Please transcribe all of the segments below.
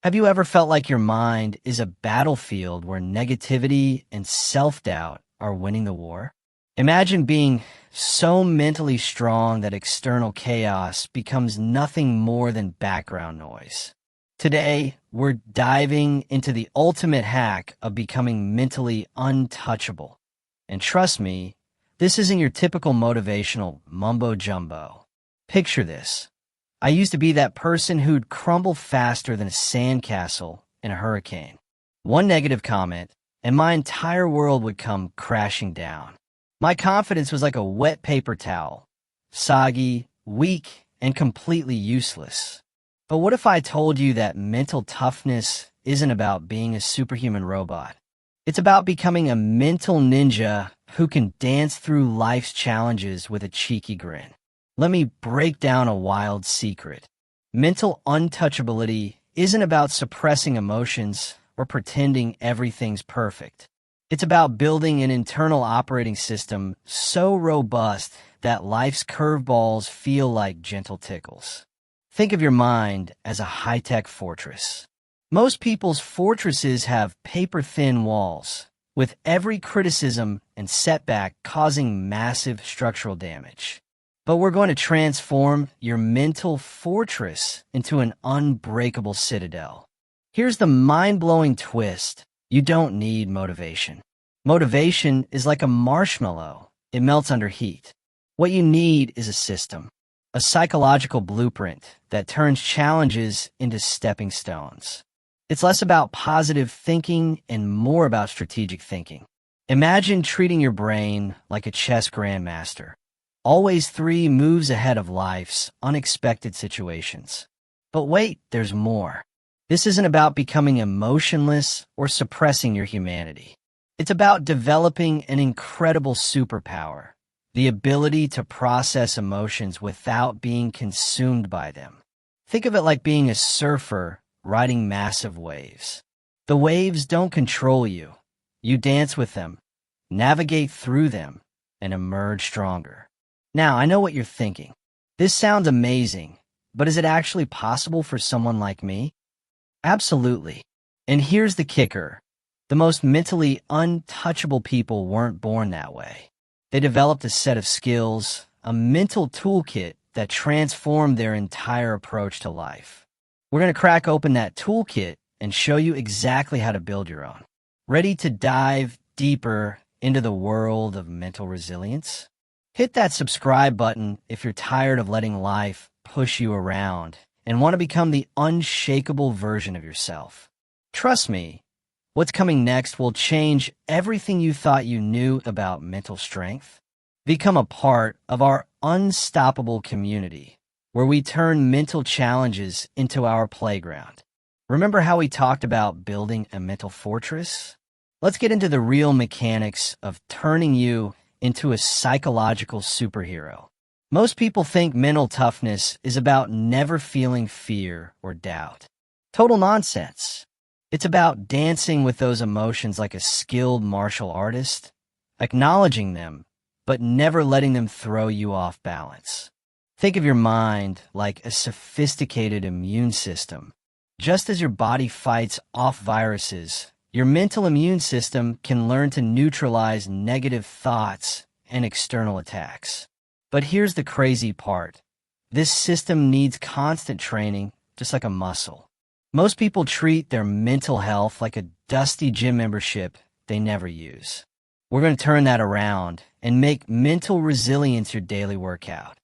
Have you ever felt like your mind is a battlefield where negativity and self-doubt are winning the war? Imagine being so mentally strong that external chaos becomes nothing more than background noise. Today, we're diving into the ultimate hack of becoming mentally untouchable. And trust me, this isn't your typical motivational mumbo-jumbo. Picture this. I used to be that person who'd crumble faster than a sandcastle in a hurricane. One negative comment, and my entire world would come crashing down. My confidence was like a wet paper towel, soggy, weak, and completely useless. But what if I told you that mental toughness isn't about being a superhuman robot? It's about becoming a mental ninja who can dance through life's challenges with a cheeky grin. Let me break down a wild secret. Mental untouchability isn't about suppressing emotions or pretending everything's perfect. It's about building an internal operating system so robust that life's curveballs feel like gentle tickles. Think of your mind as a high-tech fortress. Most people's fortresses have paper-thin walls, with every criticism and setback causing massive structural damage. But we're going to transform your mental fortress into an unbreakable citadel. Here's the mind-blowing twist. You don't need motivation. Motivation is like a marshmallow. It melts under heat. What you need is a system, a psychological blueprint that turns challenges into stepping stones. It's less about positive thinking and more about strategic thinking. Imagine treating your brain like a chess grandmaster, always 3 moves ahead of life's unexpected situations. But wait, there's more. This isn't about becoming emotionless or suppressing your humanity. It's about developing an incredible superpower, the ability to process emotions without being consumed by them. Think of it like being a surfer riding massive waves. The waves don't control you. You dance with them, navigate through them, and emerge stronger. Now, I know what you're thinking. This sounds amazing, but is it actually possible for someone like me? Absolutely. And here's the kicker. The most mentally untouchable people weren't born that way. They developed a set of skills, a mental toolkit that transformed their entire approach to life. We're going to crack open that toolkit and show you exactly how to build your own. Ready to dive deeper into the world of mental resilience? Hit that subscribe button if you're tired of letting life push you around and want to become the unshakable version of yourself. Trust me, what's coming next will change everything you thought you knew about mental strength. Become a part of our unstoppable community, where we turn mental challenges into our playground. Remember how we talked about building a mental fortress? Let's get into the real mechanics of turning you into a psychological superhero. Most people think mental toughness is about never feeling fear or doubt. Total nonsense. It's about dancing with those emotions like a skilled martial artist, acknowledging them, but never letting them throw you off balance. Think of your mind like a sophisticated immune system. Just as your body fights off viruses, your mental immune system can learn to neutralize negative thoughts and external attacks. But here's the crazy part. This system needs constant training, just like a muscle. Most people treat their mental health like a dusty gym membership they never use. We're going to turn that around and make mental resilience your daily workout.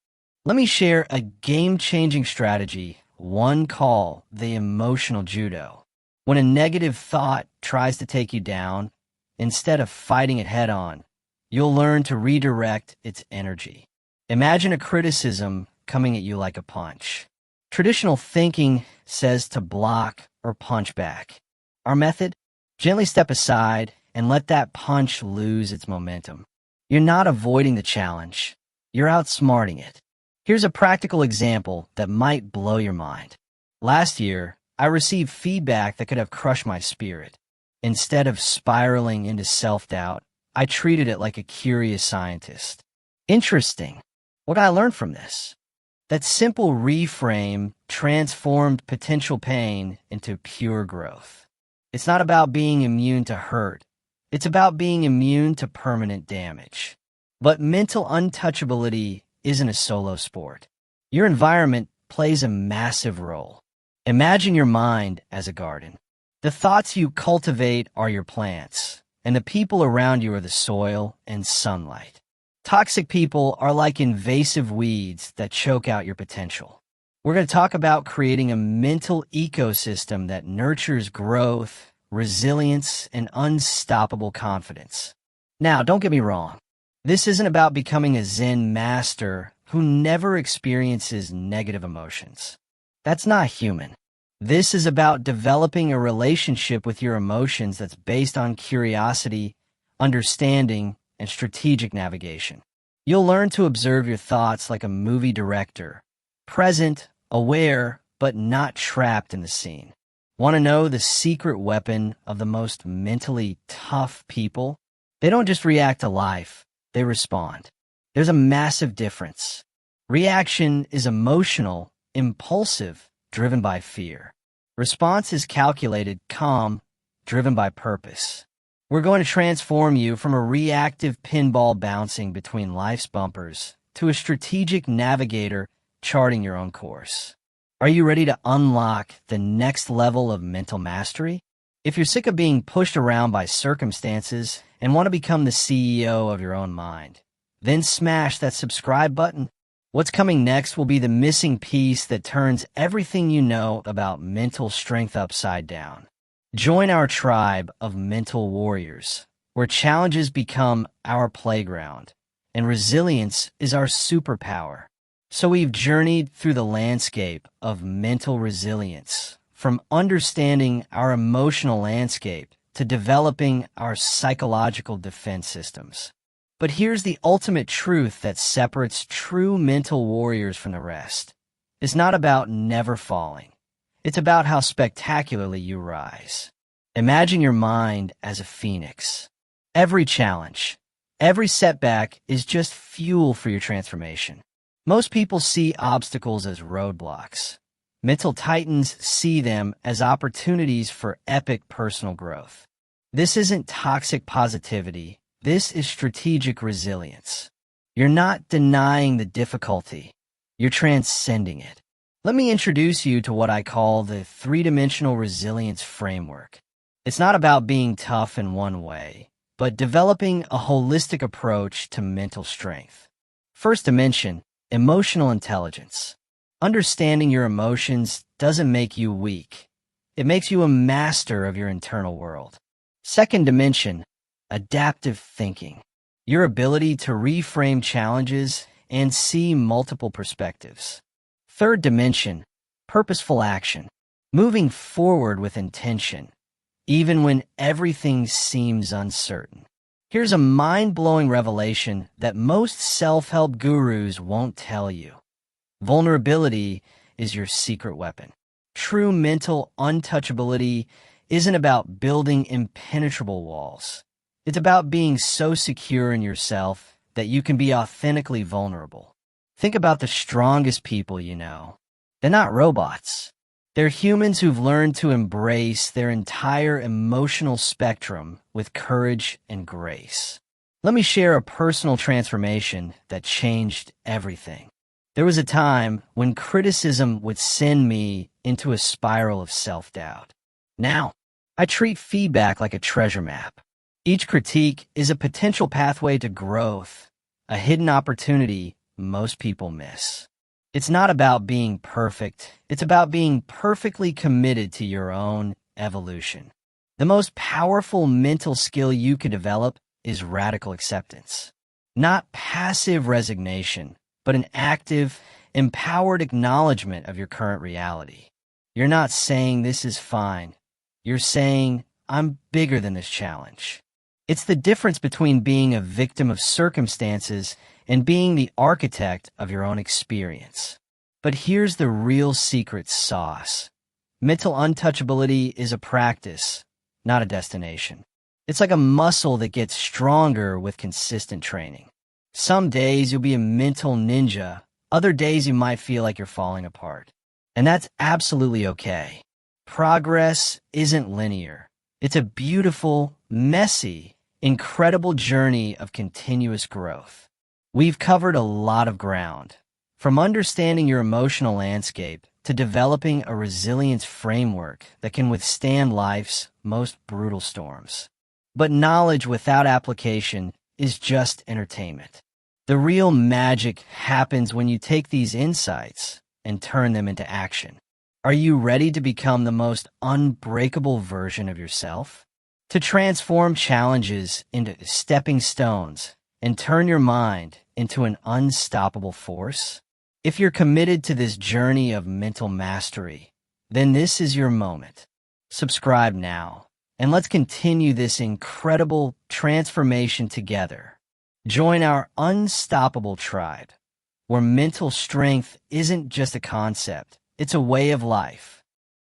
Let me share a game-changing strategy, one called the emotional judo. When a negative thought tries to take you down, instead of fighting it head-on, you'll learn to redirect its energy. Imagine a criticism coming at you like a punch. Traditional thinking says to block or punch back. Our method? Gently step aside and let that punch lose its momentum. You're not avoiding the challenge. You're outsmarting it. Here's a practical example that might blow your mind. Last year, I received feedback that could have crushed my spirit. Instead of spiraling into self-doubt, I treated it like a curious scientist. Interesting. What did I learn from this? That simple reframe transformed potential pain into pure growth. It's not about being immune to hurt. It's about being immune to permanent damage. But mental untouchability isn't a solo sport. Your environment plays a massive role. Imagine your mind as a garden. The thoughts you cultivate are your plants, and the people around you are the soil and sunlight. Toxic people are like invasive weeds that choke out your potential. We're going to talk about creating a mental ecosystem that nurtures growth, resilience, and unstoppable confidence. Now, don't get me wrong. This isn't about becoming a Zen master who never experiences negative emotions. That's not human. This is about developing a relationship with your emotions that's based on curiosity, understanding, and strategic navigation. You'll learn to observe your thoughts like a movie director, present, aware, but not trapped in the scene. Want to know the secret weapon of the most mentally tough people? They don't just react to life, they respond. There's a massive difference. Reaction is emotional, impulsive, driven by fear. Response is calculated, calm, driven by purpose. We're going to transform you from a reactive pinball bouncing between life's bumpers to a strategic navigator charting your own course. Are you ready to unlock the next level of mental mastery? If you're sick of being pushed around by circumstances and want to become the CEO of your own mind, then smash that subscribe button. What's coming next will be the missing piece that turns everything you know about mental strength upside down. Join our tribe of mental warriors, where challenges become our playground and resilience is our superpower. So we've journeyed through the landscape of mental resilience, from understanding our emotional landscape to developing our psychological defense systems. But here's the ultimate truth that separates true mental warriors from the rest. It's not about never falling. It's about how spectacularly you rise. Imagine your mind as a phoenix. Every challenge, every setback is just fuel for your transformation. Most people see obstacles as roadblocks. Mental titans see them as opportunities for epic personal growth. This isn't toxic positivity. This is strategic resilience. You're not denying the difficulty. You're transcending it. Let me introduce you to what I call the three-dimensional resilience framework. It's not about being tough in one way, but developing a holistic approach to mental strength. First dimension, emotional intelligence. Understanding your emotions doesn't make you weak. It makes you a master of your internal world. Second dimension, adaptive thinking. Your ability to reframe challenges and see multiple perspectives. Third dimension, purposeful action. Moving forward with intention, even when everything seems uncertain. Here's a mind-blowing revelation that most self-help gurus won't tell you. Vulnerability is your secret weapon. True mental untouchability isn't about building impenetrable walls. It's about being so secure in yourself that you can be authentically vulnerable. Think about the strongest people you know. They're not robots. They're humans who've learned to embrace their entire emotional spectrum with courage and grace. Let me share a personal transformation that changed everything. There was a time when criticism would send me into a spiral of self-doubt. Now, I treat feedback like a treasure map. Each critique is a potential pathway to growth, a hidden opportunity most people miss. It's not about being perfect. It's about being perfectly committed to your own evolution. The most powerful mental skill you could develop is radical acceptance. Not passive resignation, but an active, empowered acknowledgement of your current reality. You're not saying this is fine. You're saying, I'm bigger than this challenge. It's the difference between being a victim of circumstances and being the architect of your own experience. But here's the real secret sauce. Mental untouchability is a practice, not a destination. It's like a muscle that gets stronger with consistent training. Some days you'll be a mental ninja, Other days you might feel like you're falling apart. And that's absolutely okay. Progress isn't linear. It's a beautiful, messy, incredible journey of continuous growth. We've covered a lot of ground, from understanding your emotional landscape to developing a resilience framework that can withstand life's most brutal storms. But knowledge without application is just entertainment. The real magic happens when you take these insights and turn them into action. Are you ready to become the most unbreakable version of yourself? To transform challenges into stepping stones and turn your mind into an unstoppable force? If you're committed to this journey of mental mastery, then this is your moment. Subscribe now, and let's continue this incredible transformation together. Join our unstoppable tribe, where mental strength isn't just a concept, it's a way of life.